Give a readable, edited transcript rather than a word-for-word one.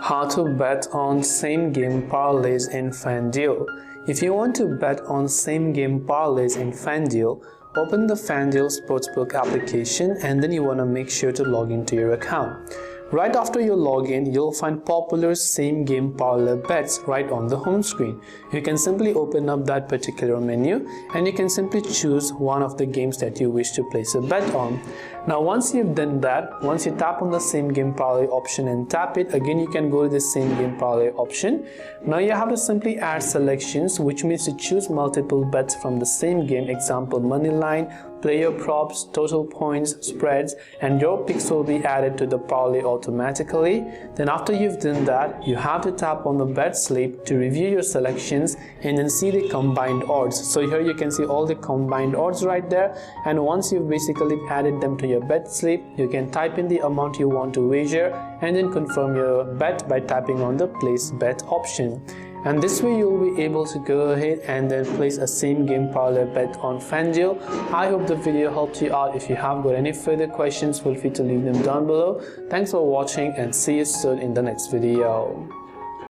How to bet on same game parlays in FanDuel. If you want to bet on same game parlays in FanDuel, open the FanDuel Sportsbook application and then you want to make sure to log into your account. Right after you log in, you'll find popular same game parlay bets right on the home screen. You can simply open up that particular menu and you can simply choose one of the games that you wish to place a bet on. Now once you've done that, once you tap on the same game parlay option and tap it, again you can go to the same game parlay option. Now you have to simply add selections, which means to choose multiple bets from the same game, example money line, player props, total points, spreads, and your picks will be added to the parlay automatically. Then after you've done that, you have to tap on the bet slip to review your selections and then see the combined odds. So here you can see all the combined odds right there, and once you've basically added them to your bet slip, you can type in the amount you want to wager and then confirm your bet by tapping on the place bet option. And this way you'll be able to go ahead and then place a same game parlay bet on FanDuel. I hope the video helped you out. If you have got any further questions, feel free to leave them down below. Thanks for watching and see you soon in the next video.